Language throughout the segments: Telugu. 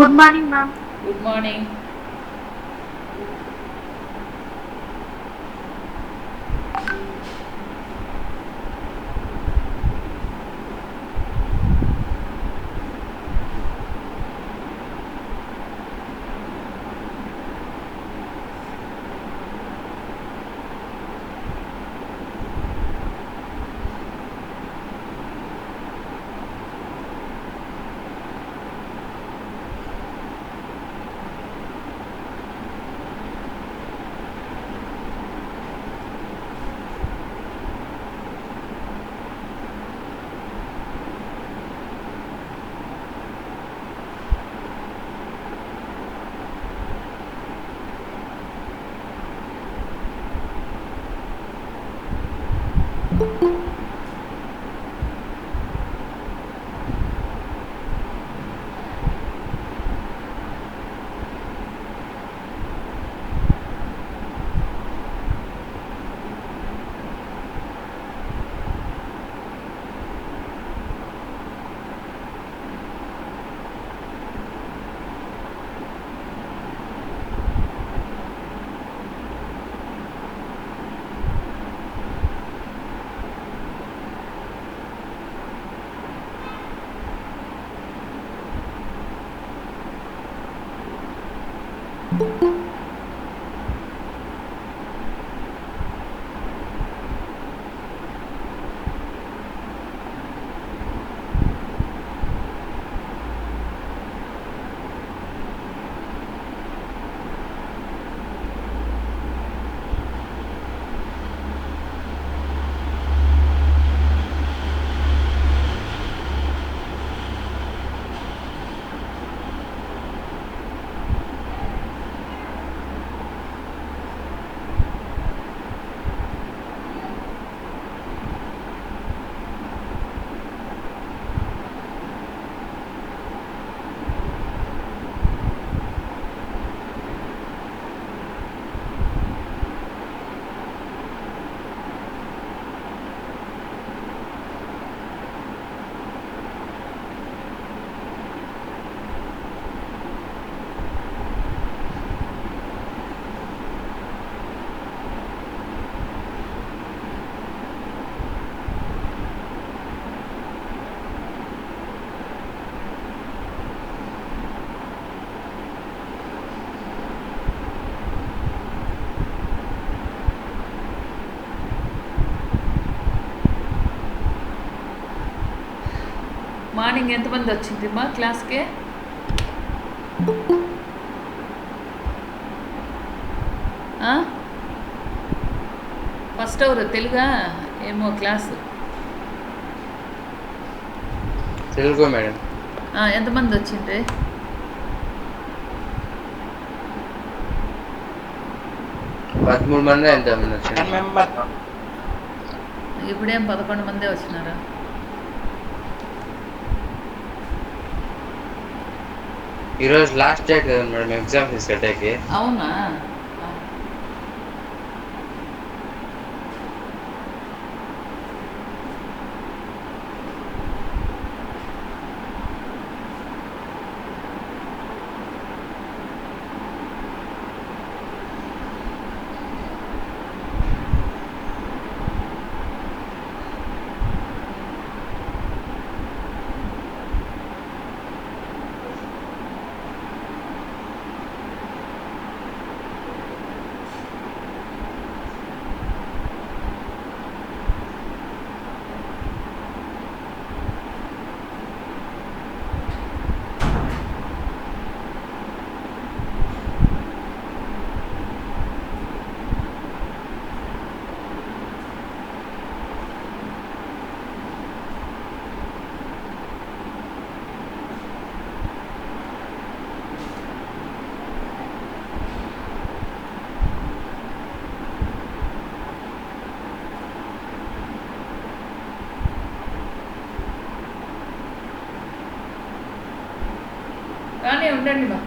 Good morning, ma'am. Good morning. Morning ఎంతమంది వచ్చిండ్రమ్మా క్లాస్కి? ఫస్ట్ అవర్ తెలుగా ఏమో క్లాసు తెలుగు మేడం. ఎంతమంది వచ్చిండ్రే? 13 మంది ఎంతమంది వచ్చిండ్రు? ఇప్పుడేం 11 మందే వచ్చినారా? ఈరోజు లాస్ట్ డేట్ కదా మేడం ఎగ్జామ్ ఫీజు కట్టేకి. అవునా? రానే ఉండండి మా.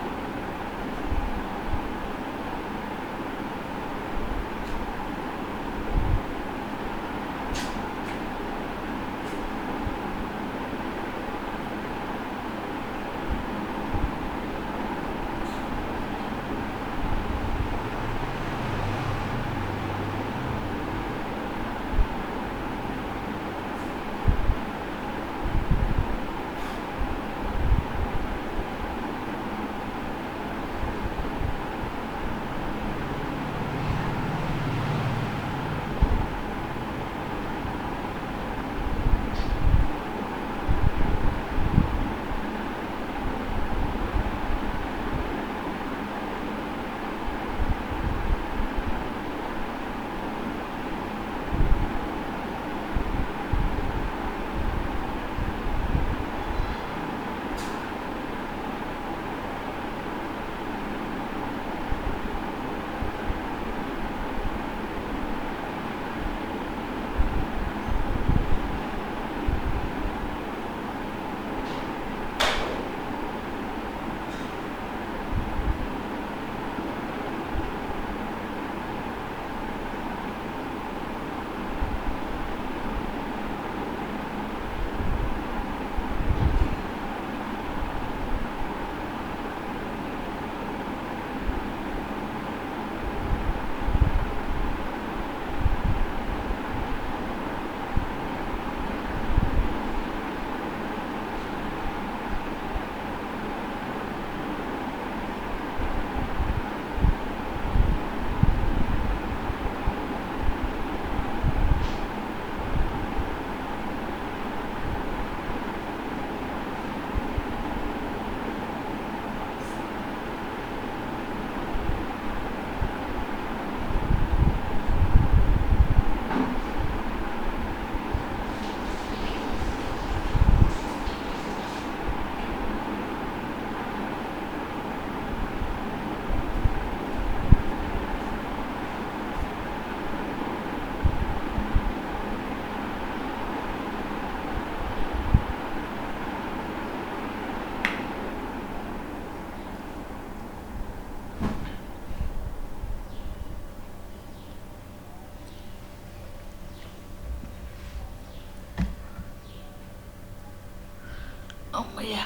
అమ్మయ్యా.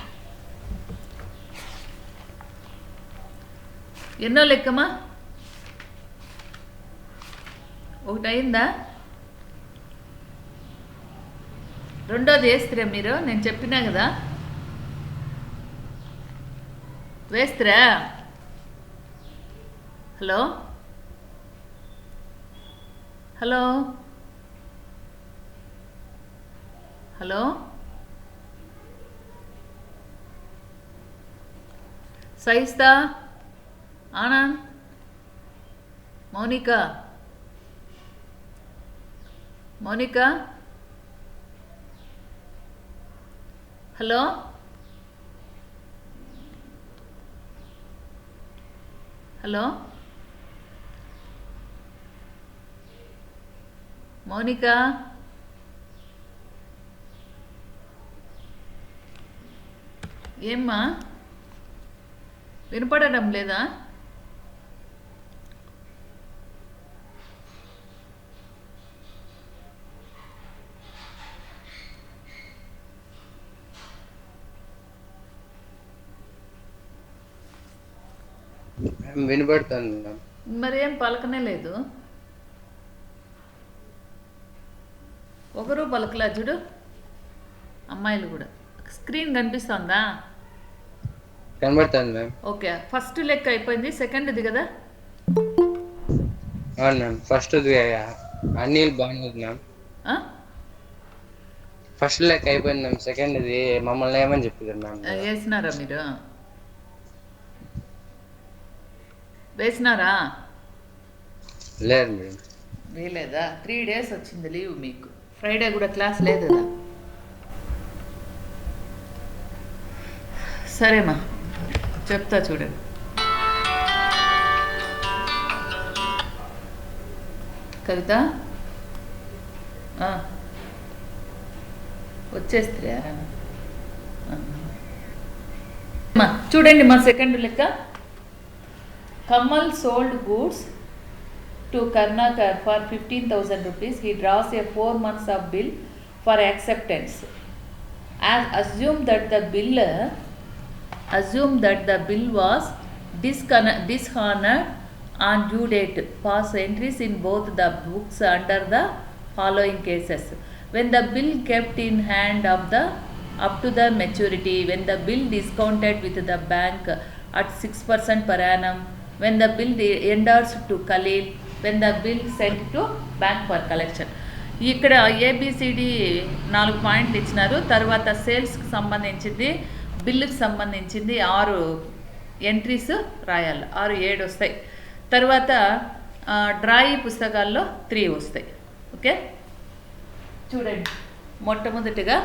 ఎన్నో లెక్కమ్మా? ఒకటి అయిందా? రెండోది వేస్తురా మీరు? నేను చెప్పినా కదా వేస్తురా. Hello hello hello Shaista, Anand, Mounika, Mounika, hello hello Mounika, ఏమ్మా వినపడడం లేదా? వినపడుతుంది మ్యామ్. మరేం పలకనే లేదు. ఒకరు పలకలా చూడు, అమ్మాయిలు కూడా. స్క్రీన్ కనిపిస్తుందా? కనబడుతుంది మ్యామ్. ఓకే, ఫస్ట్ లెక్క అయిపోయింది. సెకండ్ది కదా? అవును మ్యామ్. ఫస్ట్ అనిల్ బాగుంది మ్యామ్. ఫస్ట్ లెక్క అయిపోయింది మ్యామ్. సెకండ్ది మమ్మల్ని ఏమని చెప్పింది మ్యామ్? వేసినారా మీరు? వేసినారా? లేదు మేడం. వేయలేదా? 3 days వచ్చింది లీవ్ మీకు. ఫ్రైడే కూడా క్లాస్ లేదు కదా? సరేమ్మా, చెప్తా చూడండి. కవిత వచ్చేస్త్రా? చూడండి మా సెకండ్ లెక్క. Kamal sold goods to Karnakar for 15,000 rupees. He draws a 4 months of bill for acceptance. As assume that the bill was dishonored on due date. Pass entries in both the books under the following cases: when the bill kept in hand up to the maturity, when the bill discounted with the bank at 6% per annum, when the bill endorsed to Khalil, when the bill sent to bank for collection. ఇక్కడ ఏబిసిడి 4 పాయింట్లు ఇచ్చినారు. తర్వాత సేల్స్కి సంబంధించింది, బిల్లుకి సంబంధించింది 6 ఎంట్రీస్ రాయాలి. 6, 7 వస్తాయి. తర్వాత డ్రాయి పుస్తకాల్లో 3 వస్తాయి. ఓకే, చూడండి. మొట్టమొదటిగా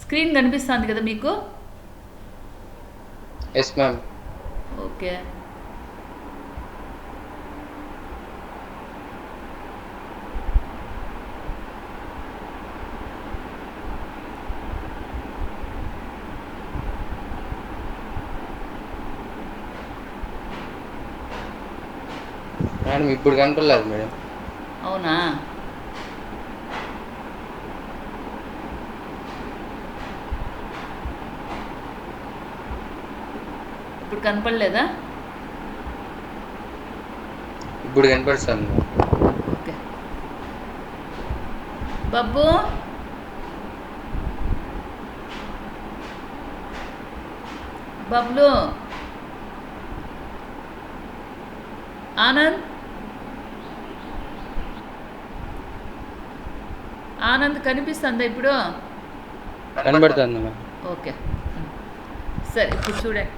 స్క్రీన్ కనిపిస్తుంది కదా మీకు? Yes ma'am. ఓకే, మేడం ఇప్పుడు కనపడలేదు మేడం. అవునా? ఇప్పుడు కనపడలేదా? ఇప్పుడు కనపడుతుంది. ఓకే బాబు, బబ్లు, ఆనంద్, ఆనంద్ కనిపిస్తుందా ఇప్పుడు? కనబడుతుంది మ్యామ్. ఓకే సరే, ఇప్పుడు చూడండి.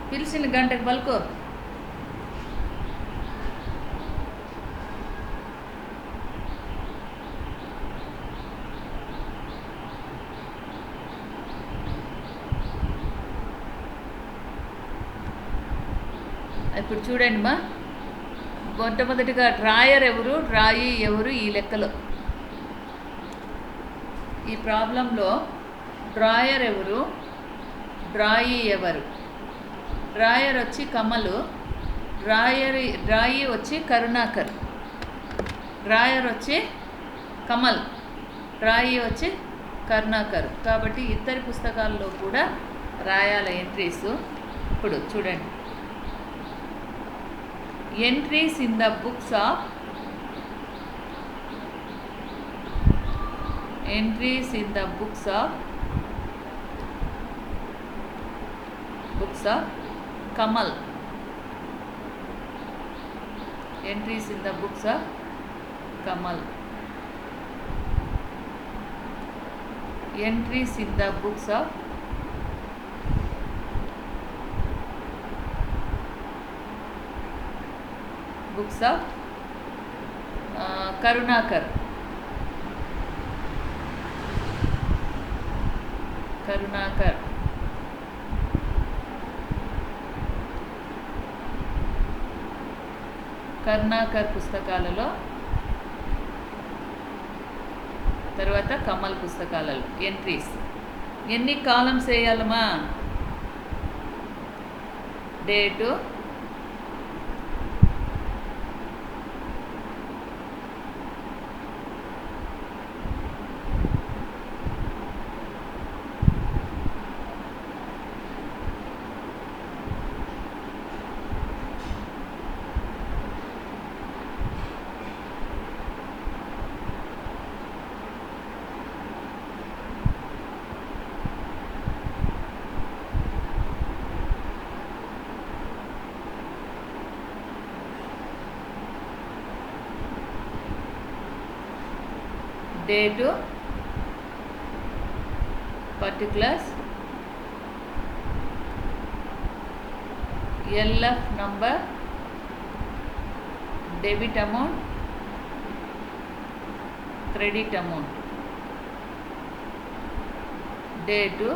పిలిచిన గంటకు పలుకో. ఇప్పుడు చూడండి మా, మొట్టమొదటిగా డ్రాయర్ ఎవరు, డ్రాయి ఎవరు ఈ లెక్కలో. ఈ ప్రాబ్లంలో డ్రాయర్ ఎవరు, డ్రాయి ఎవరు? డ్రాయర్ వచ్చి కమలు, డ్రాయి వచ్చి కరుణాకర్. డ్రాయర్ వచ్చి కమల్, డ్రాయి వచ్చి కరుణాకర్. కాబట్టి ఇద్దరి పుస్తకాల్లో కూడా రాయాల ఎంట్రీస్. ఇప్పుడు చూడండి. Entries in the books of Kamal. Entries in the books of Kamal. Entries in the books of Karunakar. Karunakar పుస్తకాలలో, తర్వాత కమల్ పుస్తకాలలో ఎంట్రీస్. ఎన్ని కాలమ్స్ వేయాలమ్మా? Date, date, particulars, LF number, debit amount, credit amount. Date,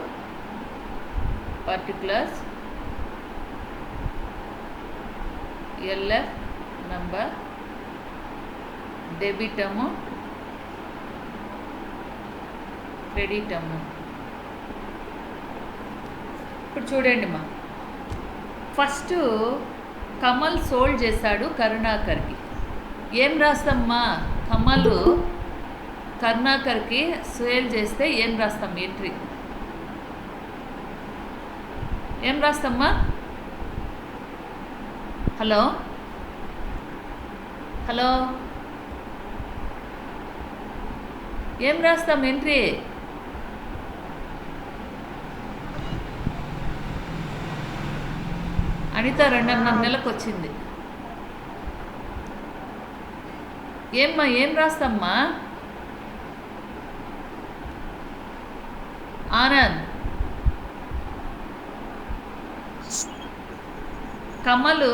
particulars, LF number, డెబిటము క్రెడిటము. ఇప్పుడు చూడండి మా, ఫస్ట్ కమల్ సోల్డ్ చేశాడు కరుణాకర్కి. ఏం రాస్తామ్మా? కమల్ కరుణాకర్కి సేల్ చేస్తే ఏం రాస్తాం? ఎంట్రీ ఏం రాస్తామ్మా? హలో హలో, ఏం రాస్తాం ఎంట్రీ? అనిత 2.5 నెలలకు వచ్చింది. ఏమ్మా ఏం రాస్తామ్మా? ఆనంద్, కమలు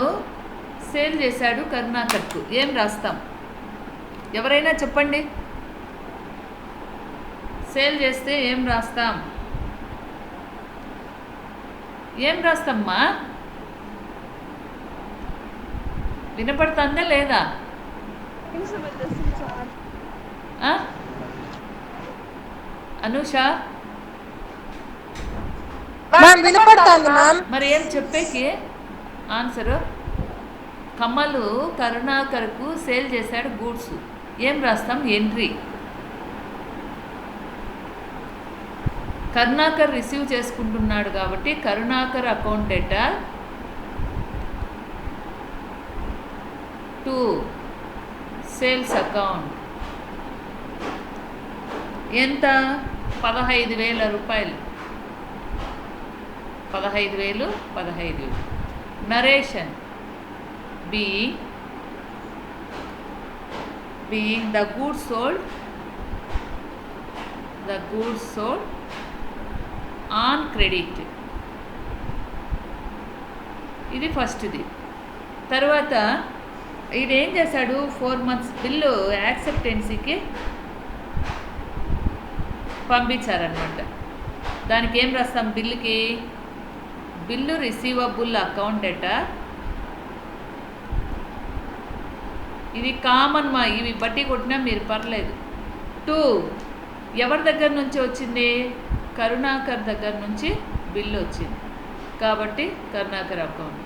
సేల్ చేశాడు కరుణాకర్కు, ఏం రాస్తాం? ఎవరైనా చెప్పండి. సేల్ చేస్తే ఏం రాస్తాం? ఏం రాస్తామ్మా? వినపడుతుందా లేదా? అనూష మరి ఏం చెప్పేకి ఆన్సరు? కమలు కరుణాకర్కు సేల్ చేశాడు గూడ్స్, ఏం రాస్తాం? ఎంట్రీ. కరుణాకర్ రిసీవ్ చేసుకుంటున్నాడు కాబట్టి Karunakar account data to sales account. ఎంత? 15,000 రూపాయలు. 15,000. Narration being the goods sold on credit. ఇది ఫస్ట్ది. తర్వాత ఈడేం చేశాడు? 4 months బిల్లు యాక్సెప్టెన్సీకి పంపించారనమాట. దానికి ఏం రాస్తాం? బిల్లుకి బిల్లు రిసీవబుల్ అకౌంట్ డేటా. ఇది కామన్ మా, ఇవి బట్టి కొట్టినా మీరు పర్లేదు. 2 ఎవరి దగ్గర నుంచి వచ్చింది? కరుణాకర్ దగ్గర నుంచి బిల్లు వచ్చింది కాబట్టి కరుణాకర్ అకౌంట్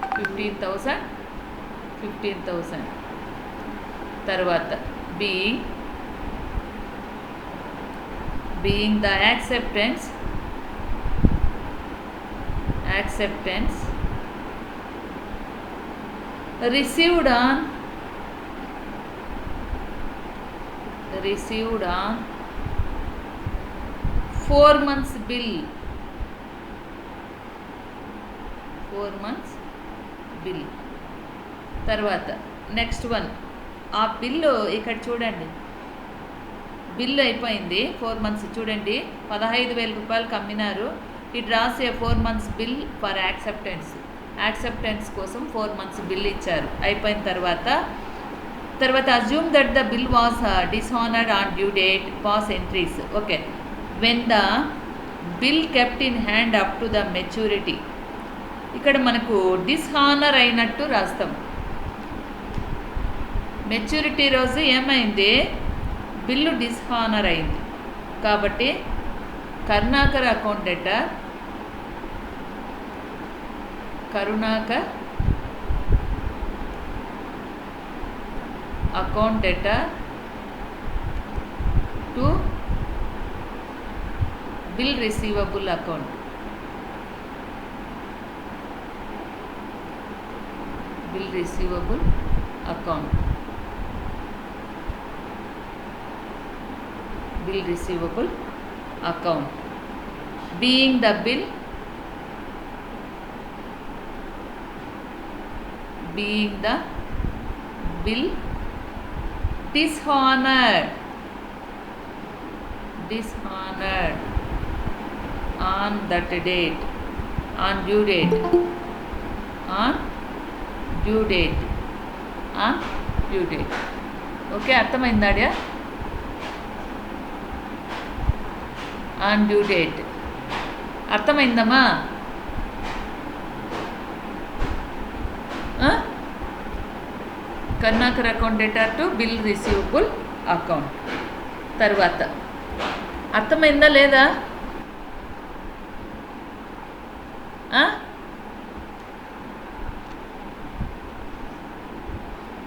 15,000. తర్వాత being the acceptance received on 4 months bill. 4 months bill. తర్వాత నెక్స్ట్ వన్, ఆ బిల్లు ఇక్కడ చూడండి, బిల్లు అయిపోయింది 4 months. చూడండి 15,000 రూపాయలకు అమ్మినారు. ఇట్ రాసే 4 months బిల్ ఫర్ యాక్సెప్టెన్స్ కోసం 4 months బిల్ ఇచ్చారు. అయిపోయిన తర్వాత assume that the bill was dishonoured on due date, pass entries. Okay, when the bill kept in hand up to the maturity. ఇక్కడ మనకు డిస్హానర్ అయినట్టు రాస్తాం. మెచ్యూరిటీ రోజు ఏమైంది? బిల్లు డిస్హానర్ అయింది కాబట్టి Karunakar account data to bill receivable account. being the bill dishonored on that date, on due date. Okay, అర్థమైందాడ్యా? ఆన్ డ్యూ డేట్ అర్థమైందమ్మా? Karunakar account data to bill receivable account. తర్వాత అర్థమైందా లేదా?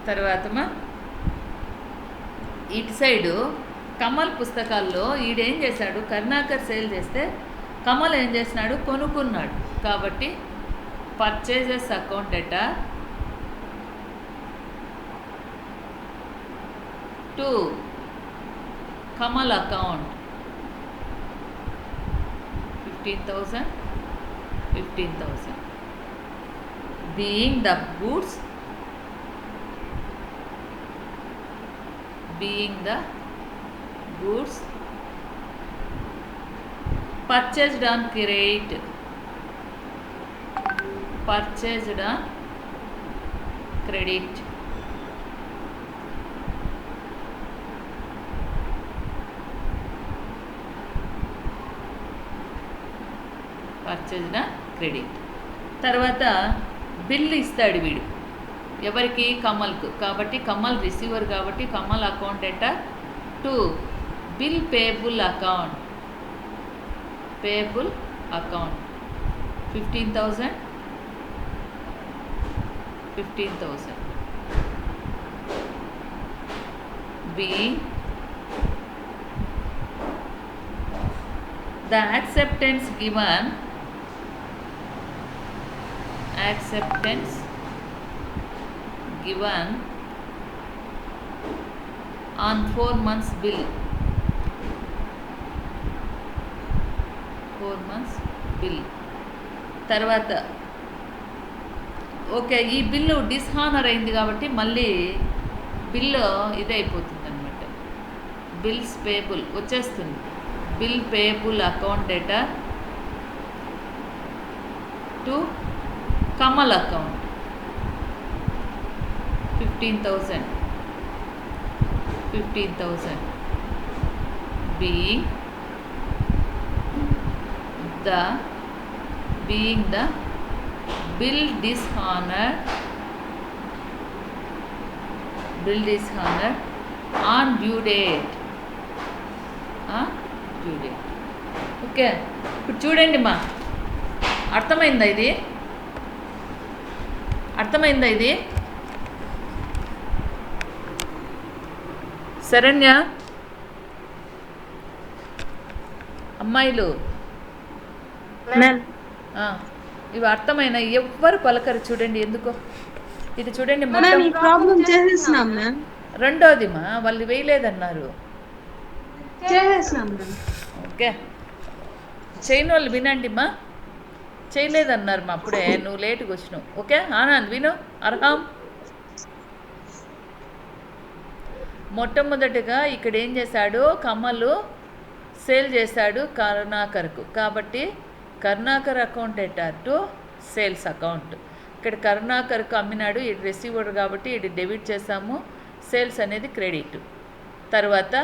తర్వాతమా ఇటు సైడు కమల్ పుస్తకాల్లో ఈడేం చేశాడు, కరుణాకర్ సేల్ చేస్తే కమల్ ఏం చేసినాడు, కొనుక్కున్నాడు. కాబట్టి purchases account data to Kamal account 15,000 being the goods purchased on credit తర్వాత బిల్ ఇస్తాడు వీడు ఎవరికి, కమల్కు. కాబట్టి కమల్ రిసీవర్ కాబట్టి Kamal account data to bill payable account 15,000 being the acceptance given on 4 months bill. తర్వాత ఓకే, ఈ బిల్లు డిస్హానర్ అయింది కాబట్టి మళ్ళీ బిల్లు ఇదైపోతుంది అనమాట. బిల్స్ పేబుల్ వచ్చేస్తుంది. Bill payable account data to Kamal account 15,000 being the bill dishonored on due date. Okay, ఇప్పుడు చూడండి మా, అర్థమైందా ఇది? శరణ్య, అమ్మాయిలు ఇవి అర్థమైన ఎవ్వరు పలకరు. చూడండి ఎందుకో. ఇది చూడండి, రెండోది మా వాళ్ళు వేయలేదన్నారు. ఓకే, చేయని వాళ్ళు వినండి మా, చేయలేదన్నారు మా, అప్పుడే నువ్వు లేటుగా వచ్చినావు. ఓకే ఆనంద్ విను. అర్హం మొట్టమొదటిగా ఇక్కడ ఏం చేశాడు, కమలు సేల్ చేశాడు కరుణాకర్కు. కాబట్టి Karunakar account data to sales account. ఇక్కడ కరుణాకర్కు అమ్మినాడు, ఇది రిసీవర్ కాబట్టి ఇది డెబిట్ చేసాము, సేల్స్ అనేది క్రెడిట్. తర్వాత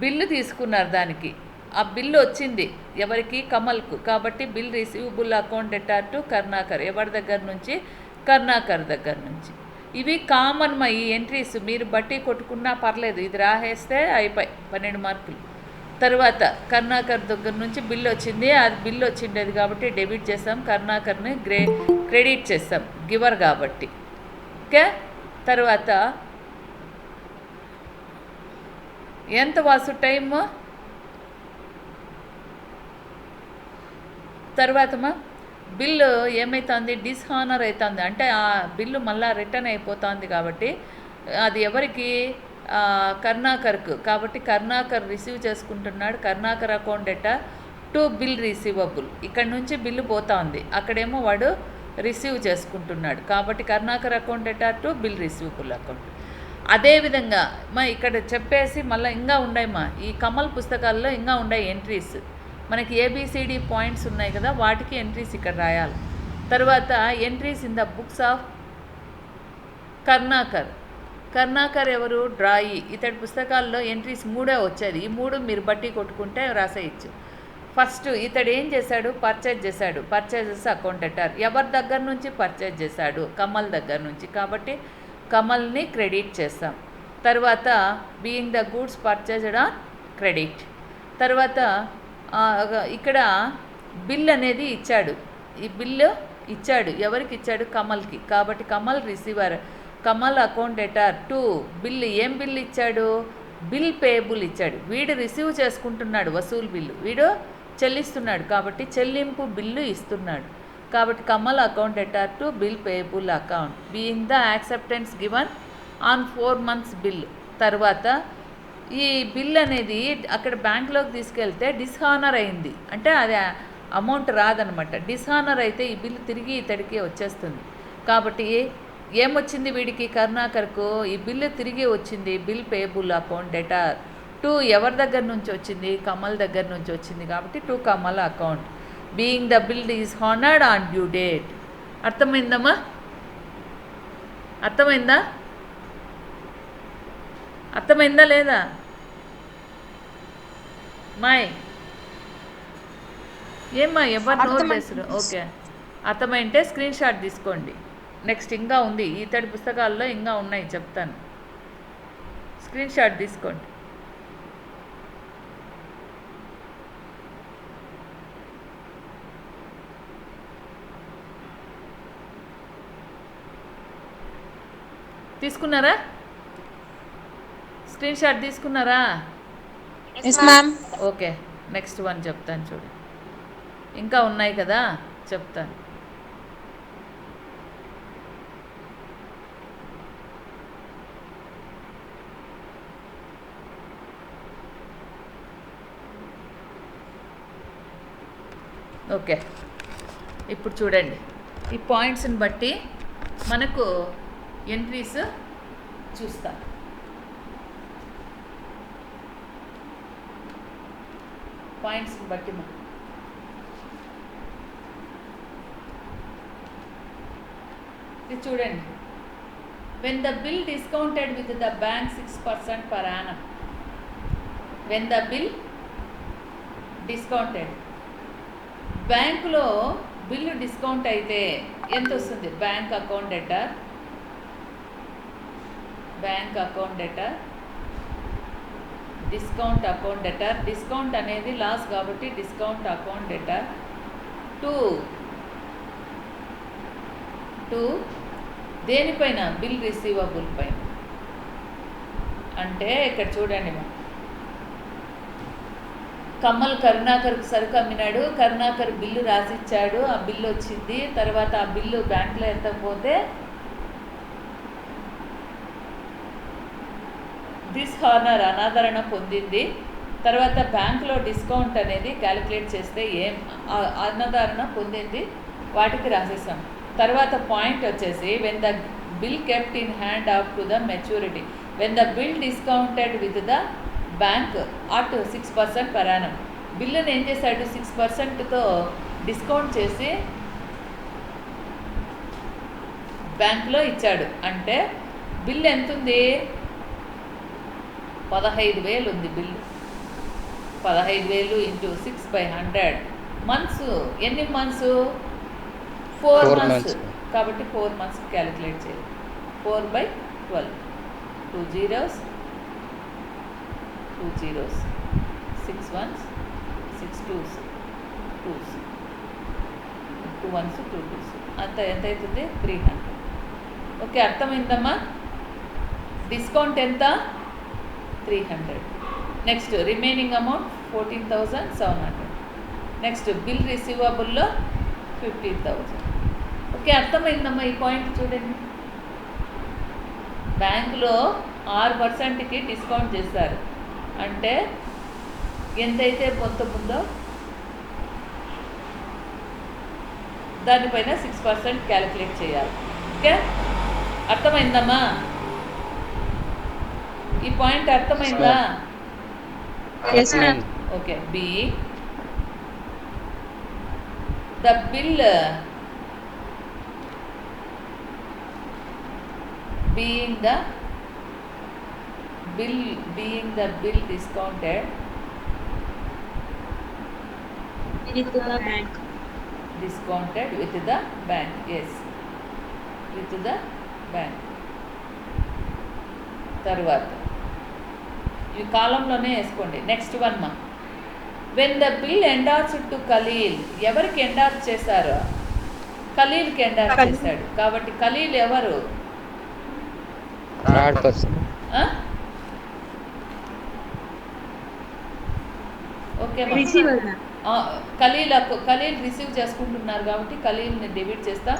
బిల్లు తీసుకున్నారు దానికి, ఆ బిల్లు వచ్చింది ఎవరికి, కమల్కు. కాబట్టి bill receivable account data to Karunakar. ఎవరి దగ్గర నుంచి, కరుణాకర్ దగ్గర నుంచి. ఇవి కామన్ మా ఈ ఎంట్రీస్, మీరు బట్టి కొట్టుకున్నా పర్లేదు, ఇది రాసేస్తే అయిపోయి 12 మార్కులు. తర్వాత కరుణాకర్ దగ్గర నుంచి బిల్లు వచ్చింది, అది బిల్లు వచ్చిండేది కాబట్టి డెబిట్ చేస్తాం, కరుణాకర్ని క్రెడిట్ చేస్తాం గివర్ కాబట్టి. ఓకే, తర్వాత ఎంత వాసు టైము. తర్వాత బిల్లు ఏమవుతుంది, డిస్హానర్ అవుతుంది, అంటే ఆ బిల్లు మళ్ళీ రిటర్న్ అయిపోతుంది. కాబట్టి అది ఎవరికి, కరుణాకర్కు. కాబట్టి కరుణాకర్ రిసీవ్ చేసుకుంటున్నాడు. Karunakar account data to bill receivable. ఇక్కడ నుంచి బిల్లు పోతుంది, అక్కడేమో వాడు రిసీవ్ చేసుకుంటున్నాడు. కాబట్టి Karunakar account data to bill receivable account. అదేవిధంగా మా ఇక్కడ చెప్పేసి మళ్ళీ ఇంకా ఉన్నాయి మా ఈ కమల్ పుస్తకాల్లో ఇంకా ఉన్నాయి ఎంట్రీస్. మనకి ఏబిసిడి పాయింట్స్ ఉన్నాయి కదా, వాటికి ఎంట్రీస్ ఇక్కడ రాయాలి. తర్వాత entries in the books of Karunakar ఎవరు, డ్రాయి. ఇతడి పుస్తకాల్లో ఎంట్రీస్ 3 వచ్చేది. ఈ 3 మీరు బట్టి కొట్టుకుంటే రాసేయచ్చు. ఫస్ట్ ఇతడు ఏం చేశాడు, పర్చేజ్ చేశాడు. పర్చేజెస్ అకౌంట్ డేటా ఎవరి దగ్గర నుంచి పర్చేజ్ చేశాడు, కమల్ దగ్గర నుంచి. కాబట్టి కమల్ని క్రెడిట్ చేస్తాం. తర్వాత being the goods purchased on credit. తర్వాత ఇక్కడ బిల్ అనేది ఇచ్చాడు. ఈ బిల్లు ఇచ్చాడు, ఎవరికి ఇచ్చాడు? కమల్కి. కాబట్టి Kamal receiver, Kamal account debtor. 2 bill, ఏం బిల్లు ఇచ్చాడు? బిల్ పేయబుల్ ఇచ్చాడు. వీడు రిసీవ్ చేసుకుంటున్నాడు వసూలు బిల్లు, వీడు చెల్లిస్తున్నాడు కాబట్టి చెల్లింపు బిల్లు ఇస్తున్నాడు. కాబట్టి Kamal account debtor to bill payable account being the acceptance given on 4 months bill. తర్వాత ఈ బిల్ అనేది అక్కడ బ్యాంక్లోకి తీసుకెళ్తే డిస్హానర్ అయింది అంటే అది అమౌంట్ రాదనమాట. డిస్హానర్ అయితే ఈ బిల్ తిరిగి ఇతడికి వచ్చేస్తుంది. కాబట్టి ఏమొచ్చింది వీడికి? కరుణాకర్కు ఈ బిల్లు తిరిగి వచ్చింది. బిల్ పేయబుల్ అకౌంట్ డేటర్ 2 ఎవరి దగ్గర నుంచి వచ్చింది? కమల్ దగ్గర నుంచి వచ్చింది. కాబట్టి 2 Kamal account being the bill is honoured on due date. అర్థమైందమ్మా? అర్థమైందా? అర్థమైందా లేదా మాయ్? ఏమ్మా ఎవరు నోట్ చేస్తారు? ఓకే, అర్థమైంటే స్క్రీన్ షాట్ తీసుకోండి. నెక్స్ట్ ఇంకా ఉంది, ఇతడి పుస్తకాల్లో ఇంకా ఉన్నాయి, చెప్తాను. స్క్రీన్ షాట్ తీసుకోండి. తీసుకున్నారా? స్క్రీన్ షాట్ తీసుకున్నారా? ఓకే, నెక్స్ట్ వన్ చెప్తాను చూడు. ఇంకా ఉన్నాయి కదా, చెప్తాను. ఓకే, ఇప్పుడు చూడండి. ఈ పాయింట్స్ని బట్టి మనకు ఎంట్రీస్ చూస్తాం. పాయింట్స్ని బట్టి ఇది చూడండి. When the bill discounted with the bank 6% per annum. When the bill discounted, బ్యాంకులో బిల్లు డిస్కౌంట్ అయితే ఎంత వస్తుంది? Bank account debtor, bank account debtor, discount account debtor. Discount అనేది లాస్ కాబట్టి డిస్కౌంట్ అకౌంట్ డేటర్ 2 దేనిపైన? బిల్ రిసీవబుల్ పైన. అంటే ఇక్కడ చూడండి, కమల్ కరుణాకర్కు సరుకు అమ్మినాడు, కరుణాకర్ బిల్లు రాసిచ్చాడు, ఆ బిల్లు వచ్చింది. తర్వాత ఆ బిల్లు బ్యాంకులో ఎత్తకపోతే డిస్హానర్ అనాదరణ పొందింది. తర్వాత బ్యాంకులో డిస్కౌంట్ అనేది క్యాలిక్యులేట్ చేస్తే ఏం అనాదరణ పొందింది వాటికి రాసేసాం. తర్వాత పాయింట్ వచ్చేసి when the bill kept in hand up to the maturity. When the bill discounted with the bank at 6% per annum. బిల్లుని ఏం చేశాడు? 6%తో డిస్కౌంట్ చేసి బ్యాంకులో ఇచ్చాడు. అంటే బిల్లు ఎంత ఉంది? 15,000 ఉంది బిల్లు. 15,000 into 6/100 months. ఎన్ని మంత్స్? 4 months. కాబట్టి 4 months క్యాలిక్యులేట్ చేయాలి. 4/12, 2 zeros, 2 zeros, 6 ones, 6 twos, 2s, 2 ones, 2 twos. అంత ఎంత అవుతుంది? 300. ఓకే, అర్థమైందమ్మా? డిస్కౌంట్ ఎంత? 300. Next remaining amount 14,700. Next bill రిసీవబుల్లో 15,000. ఓకే, అర్థమైందమ్మా? ఈ పాయింట్ చూడండి. బ్యాంకులో 6%కి డిస్కౌంట్ చేస్తారు. అంటే ఎంతైతే మొత్తం ఉందో దానిపైన 6% క్యాలిక్యులేట్ చేయాలి. ఓకే, అర్థమైందమ్మా? ఈ పాయింట్ అర్థమైందా? Okay. Be the bill being the bill discounted with the bank. Discounted with the bank. Yes, with the bank. తర్వాత ఈ కాలంలోనే వేసుకోండి. నెక్స్ట్ వన్ మా when the bill endorse to Khalil, ఎవరికి ఎండార్స్ చేశారు? ఖలీల్కి ఎండార్స్ చేశాడు. కాబట్టి ఖలీల్ ఎవరు? Third person. Okay receiver Khalil receive చేసుకుంటున్నారు కాబట్టి ఖలీల్ని డెబిట్ చేస్తాం.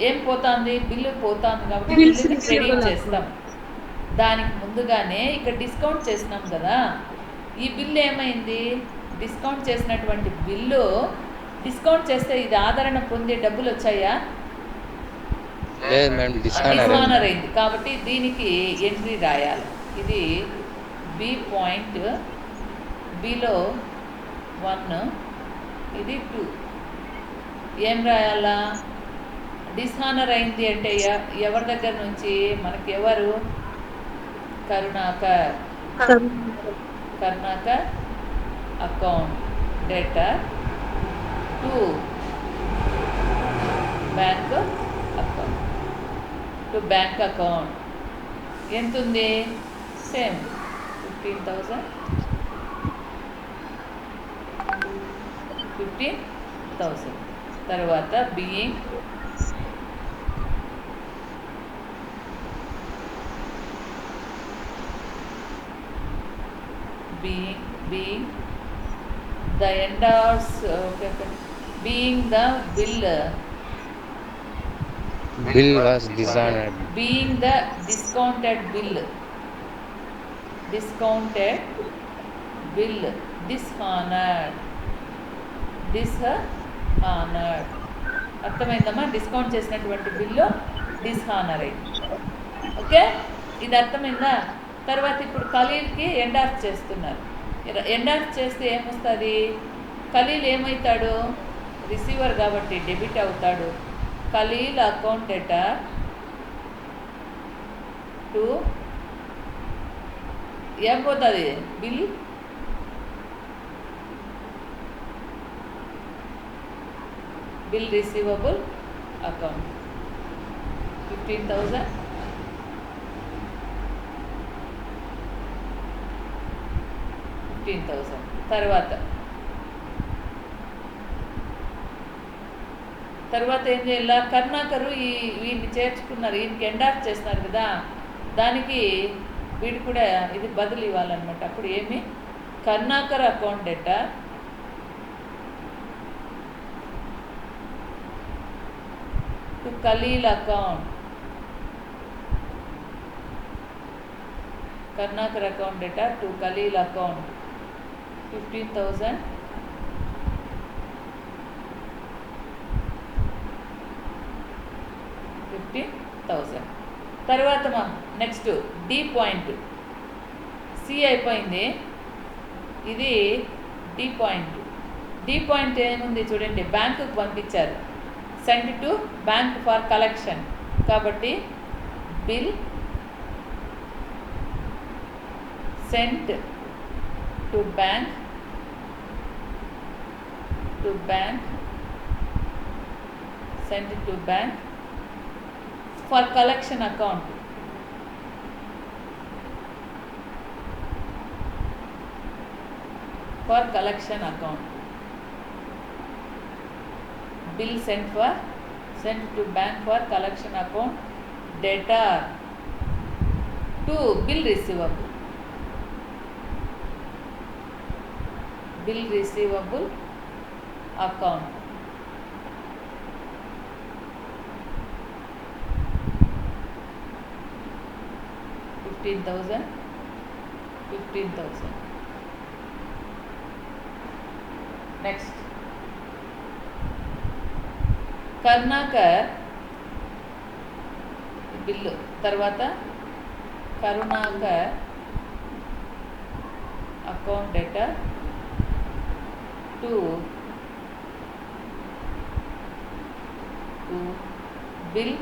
ఏం పోతుంది? బిల్లు పోతుంది కాబట్టి బిల్లుని క్రెడిట్ చేస్తాం. దానికి ముందుగానే ఇక్కడ డిస్కౌంట్ చేసినాం కదా, ఈ బిల్లు ఏమైంది? డిస్కౌంట్ చేసినటువంటి బిల్లు డిస్కౌంట్ చేస్తే ఇది ఆదరణ పొందే డబ్బులు వచ్చాయా? లేదు మేడం, డిస్ఆనర్ అయింది. కాబట్టి దీనికి ఎంట్రీ రాయాలి. ఇది బి పాయింట్, బిలో 1, ఇది 2. ఏం రాయాలా? డిస్హానర్ అయింది అంటే ఎవరి దగ్గర నుంచి? మనకి ఎవరు? Karunakar account data to bank account. ఎంత ఉంది? సేమ్ 15,000. తర్వాత being the endors, being the bill was dishonored. being the discounted bill dishonored. అర్థమైందమ్మా? డిస్కౌంట్ చేసినటువంటి బిల్లు డిస్హానర్ అయింది. ఓకే, ఇది అర్థమైందా? తర్వాత ఇప్పుడు ఖలీల్కి ఎండార్స్ చేస్తున్నారు. ఎండార్స్ చేస్తే ఏమొస్తుంది? ఖలీల్ ఏమవుతాడు? రిసీవర్ కాబట్టి డెబిట్ అవుతాడు. ఖలీల్ అకౌంట్ డేటా టు ఏం పోతుంది? Bill receivable account 15,000. తర్వాత ఏం చేయాల? కరుణాకరు వీడిని చేర్చుకున్నారు, ఈయనకి ఎండార్స్ చేస్తున్నారు కదా, దానికి వీడు కూడా ఇది బదులు ఇవ్వాలన్నమాట. అప్పుడు ఏమి? Karunakar account data to Khalil account. Karunakar account data to Khalil account 15,000. తర్వాత మా నెక్స్ట్ డి పాయింట్. సి అయిపోయింది, ఇది డి పాయింట్. డి పాయింట్ ఏముంది చూడండి, బ్యాంకుకు పంపించారు. Send to bank for collection. కాబట్టి bill sent to bank send to bank for collection account. For collection account. Bill sent to bank for collection account data to bill receivable. Account. $15,000. Next Karunakar bill. తర్వాత Karunakar account data to bill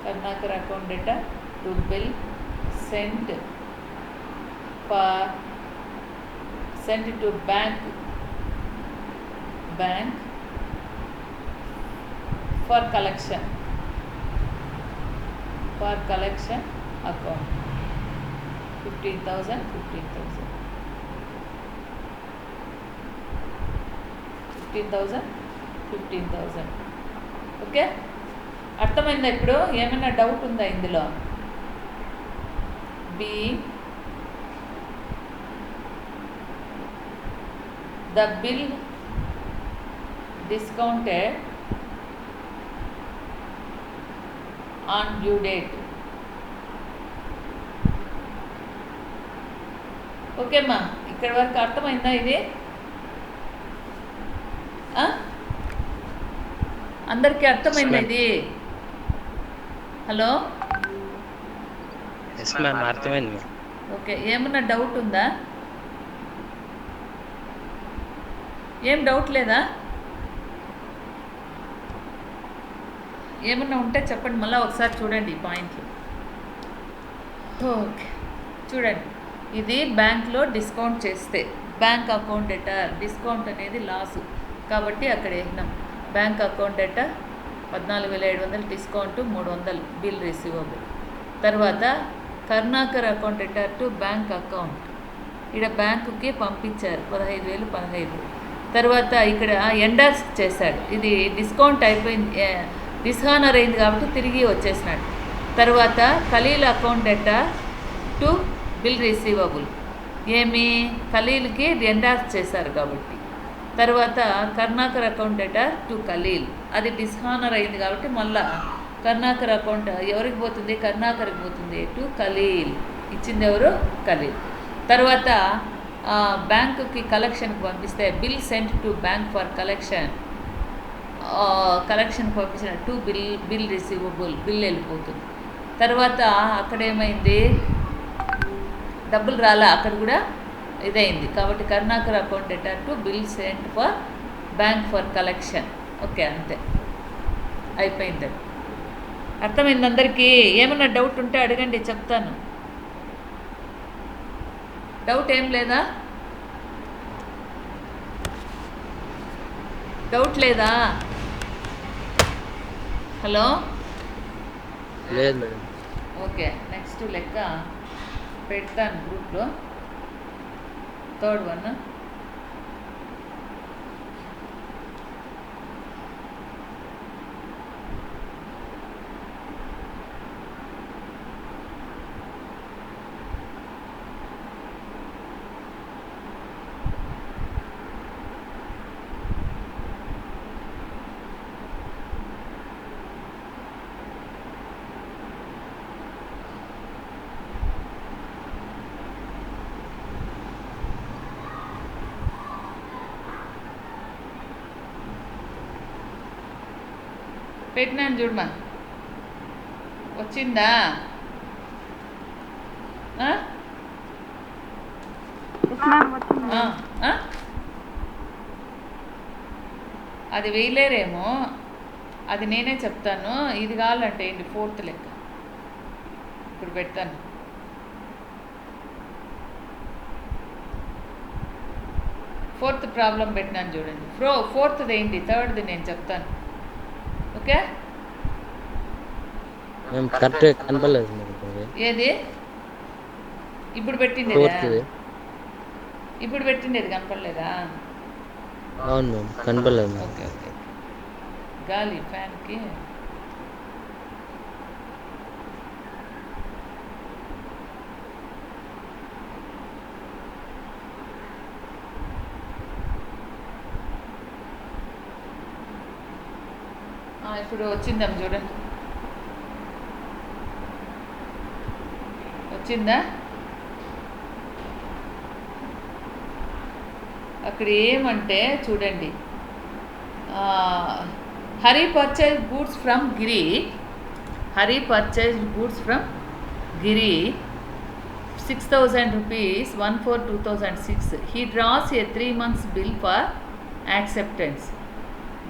Karnataka account data to bill sent to bank bank for collection account 15,000 okay అర్థమైందా ఇప్పుడు ఏమైనా డౌట్ ఉందా ఇందులో the bill discounted on due date. Okay అమ్మా ఇక్కడ వరకు అర్థమైందా ఇది అందరికీ అర్థమైందా ఇది హలో అర్థమైంది ఓకే ఏమన్నా డౌట్ ఉందా ఏం డౌట్ లేదా ఏమన్నా ఉంటే చెప్పండి మళ్ళీ ఒకసారి చూడండి ఈ పాయింట్లు ఓకే చూడండి ఇది బ్యాంక్లో డిస్కౌంట్ చేస్తే బ్యాంక్ అకౌంట్ డేటా డిస్కౌంట్ అనేది లాసు కాబట్టి అక్కడ వేసినాం bank account debtor 14,700 discount 300 bill receivable తర్వాత Karunakar account data to bank account ఇక్కడ బ్యాంకుకి పంపించారు 15,000 తర్వాత ఇక్కడ ఎండార్స్ చేశాడు ఇది డిస్కౌంట్ అయిపోయింది డిస్హానర్ అయింది కాబట్టి తిరిగి వచ్చేసినాడు తర్వాత Khalil account data to bill receivable ఏమి ఖలీల్కి ఎండార్స్ చేశారు కాబట్టి తర్వాత Karunakar account data to Khalil అది డిస్హానర్ అయింది కాబట్టి మళ్ళా కరుణాకర్ అకౌంట్ ఎవరికి పోతుంది కరుణాకర్కి పోతుంది టు ఖలీల్ ఇచ్చింది ఎవరు ఖలీల్ తర్వాత బ్యాంకుకి కలెక్షన్కి పంపిస్తే bill sent to bank for కలెక్షన్కి పంపించిన టు బిల్ రిసీవబుల్ బిల్ వెళ్ళిపోతుంది తర్వాత అక్కడ ఏమైంది డబ్బులు రాలా అక్కడ కూడా ఇదైంది కాబట్టి Karunakar account data to bill sent for bank for collection okay అంతే అయిపోయింది అర్థమైంది అందరికీ ఏమన్నా డౌట్ ఉంటే అడగండి చెప్తాను డౌట్ ఏం లేదా డౌట్ లేదా హలో లేదు మేడం ఓకే నెక్స్ట్ లెక్క పెడతాను గ్రూప్లో థర్డ్ వన్ పెట్టినాను చూడమా వచ్చిందా అది వేయలేరేమో అది నేనే చెప్తాను ఇది కావాలంటే ఏంటి ఫోర్త్ లెక్క ఇప్పుడు పెడతాను ఫోర్త్ ప్రాబ్లం పెట్టినాను చూడండి ఫోర్త్ది ఏంటి థర్డ్ది నేను చెప్తాను ఓకే కరెక్ట్ కనపడలేదు ఏది ఇప్పుడు పెట్టిండేది కనపడలేదా అవును మ్యామ్ కనపడలేదు ఓకే ఓకే గాలి ఫ్యాన్కి ఇప్పుడు వచ్చిందాం చూడండి వచ్చిందా అక్కడ ఏమంటే చూడండి Hari purchase goods from Giri 6,000 rupees 1/4/2006 he draws a 3 months bill for acceptance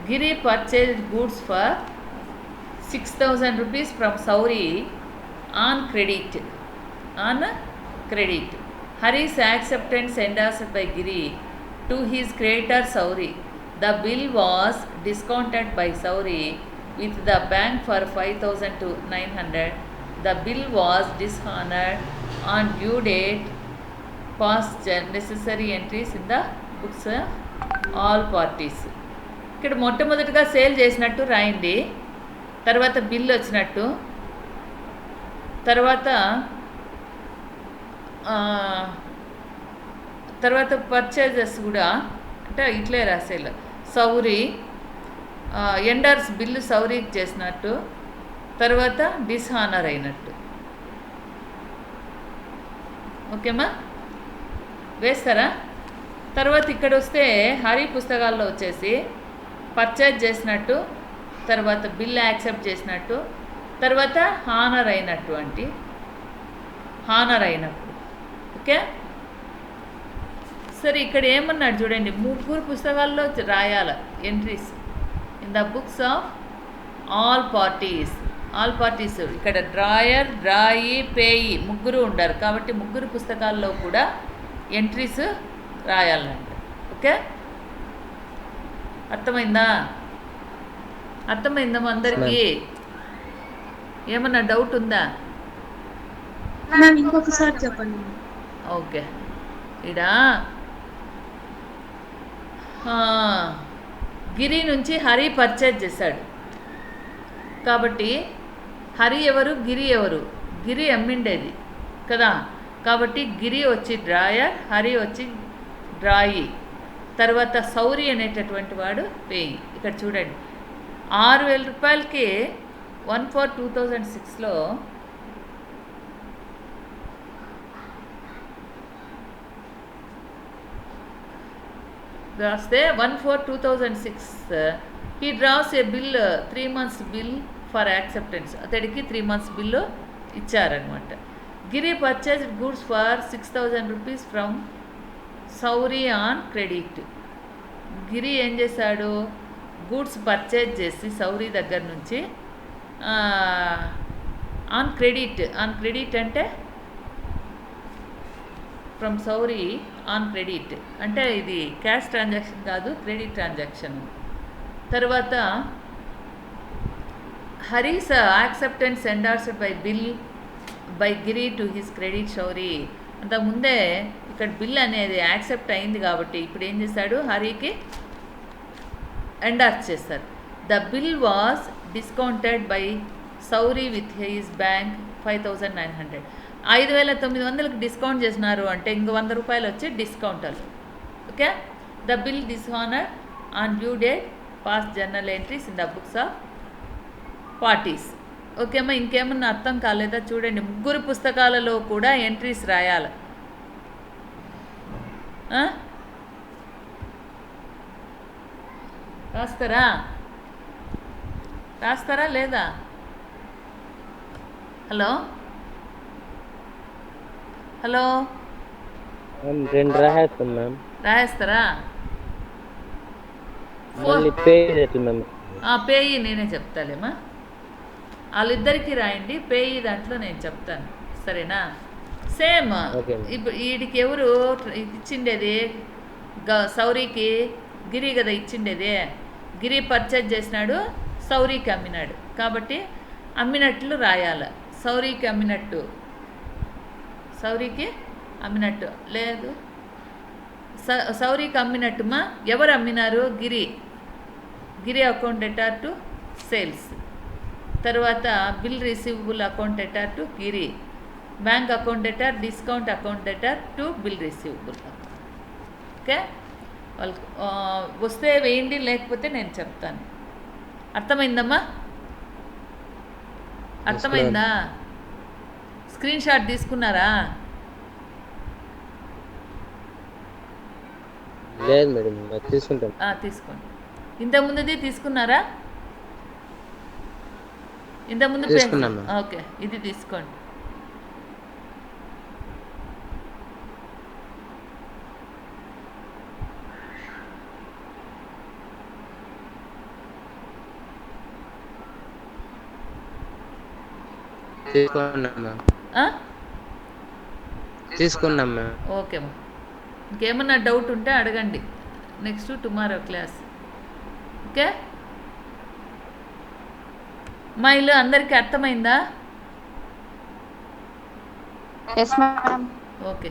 Giri purchased goods for 6,000 rupees from Sauri on credit. Hari's acceptance endorsed by Giri to his creditor Sauri The bill was discounted by Sauri with the bank for 5,000 to 900. The bill was dishonored on due date. Past necessary entries in the books of all parties. ఇక్కడ మొట్టమొదటిగా సేల్ చేసినట్టు రాయండి, తర్వాత బిల్ వచ్చినట్టు, తర్వాత పర్చేజెస్ కూడా అంటే ఇట్లే రాసేలా సౌరి ఎండర్స్ బిల్లు సౌరీకి చేసినట్టు, తర్వాత డిస్హానర్ అయినట్టు. ఓకేమా, వేస్తారా? తర్వాత ఇక్కడ వస్తే హరి పుస్తకాల్లో వచ్చేసి పర్చేజ్ చేసినట్టు, తర్వాత బిల్ యాక్సెప్ట్ చేసినట్టు, తర్వాత హానర్ అయినట్టు. ఓకే, సరే ఇక్కడ ఏమన్నాడు చూడండి, 3 పుస్తకాల్లో రాయాల entries in the books of all parties. ఇక్కడ డ్రాయర్, డ్రాయి, పేయి 3 ఉండారు కాబట్టి 3 పుస్తకాల్లో కూడా ఎంట్రీస్ రాయాలంట. ఓకే, అర్థమైందా అందరికీ? ఏమన్నా డౌట్ ఉందా? ఇంకొకసారి చెప్పండి. ఓకే, ఇడ గిరి నుంచి హరి పర్చేజ్ చేశాడు కాబట్టి హరి ఎవరు, గిరి ఎవరు? గిరి అమ్మిండేది కదా, కాబట్టి గిరి వచ్చి డ్రాయర్, హరి వచ్చి డ్రాయి, తర్వాత సౌరి అనేటటువంటి వాడు పేయి. ఇక్కడ చూడండి 6,000 రూపాయలకి 1/4/2006లో రాస్తే 1/4/2006 he draws a bill 3 months bill for acceptance. అతడికి 3 months బిల్లు ఇచ్చారనమాట. Giri purchased goods for 6,000 rupees from Sauri on credit. Giri ఏం చేశాడు, గూడ్స్ పర్చేజ్ చేసి సౌరి దగ్గర నుంచి ఆన్ క్రెడిట్ అంటే ఫ్రమ్ సౌరి ఆన్ క్రెడిట్ అంటే ఇది క్యాష్ ట్రాన్సాక్షన్ కాదు, క్రెడిట్ ట్రాన్సాక్షన్. తర్వాత Hari's acceptance endorsed by Giri to his credit Sauri. అంతకుముందే ఇక్కడ బిల్ అనేది యాక్సెప్ట్ అయింది కాబట్టి ఇప్పుడు ఏం చేశాడు, హరికి ఎండార్స్ చేస్తారు. The bill was discounted by Sauri with his bank 5,900. 5,900కి డిస్కౌంట్ చేసినారు అంటే ఇంకో 100 రూపాయలు వచ్చి డిస్కౌంట్లు. Okay, the bill dishonour on due date, passed journal entries in the books of parties. ఓకేమ్మా, ఇంకేమన్నా అర్థం కాలేదా? చూడండి 3 పుస్తకాలలో కూడా ఎంట్రీస్ రాయాలి. రాస్తారా లేదా? హలో రాయేస్తారా? పేయి నేనే చెప్తాలేమా, వాళ్ళిద్దరికీ రాయండి, పేయి దాంట్లో నేను చెప్తాను, సరేనా? సేమ్ ఇప్పుడు వీడికి ఎవరు ఇచ్చిండేది, సౌరికి గిరి కదా ఇచ్చిండేది. గిరి పర్చేజ్ చేసినాడు, సౌరికి అమ్మినాడు కాబట్టి అమ్మినట్లు రాయాల. సౌరికి అమ్మినట్టు లేదు, సౌరికి అమ్మినట్టుమా. ఎవరు అమ్మినారు? గిరి అకౌంట్ ఎటార్ టు సేల్స్. తర్వాత bill receivable account ఎటార్ to Giri, bank account ఎటార్, discount account ఎటార్ to bill receivable. Okay, వాళ్ళకి వస్తే వేయండి, లేకపోతే నేను చెప్తాను. అర్థమైందమ్మా? అర్థమైందా? స్క్రీన్ షాట్ తీసుకున్నారా? లేదు మేడం, తీసుకుంటాం. తీసుకోండి. ఇంతకుముందుది తీసుకున్నారా? ఇంతకుముందు ఓకే, ఇది తీసుకోండి. తీసుకున్నాం. ఓకే, ఇంకేమన్నా డౌట్ ఉంటే అడగండి. Next tomorrow class. ఓకే మా ఇల్లు అందరికీ అర్థమైందా? Yes madam. ఓకే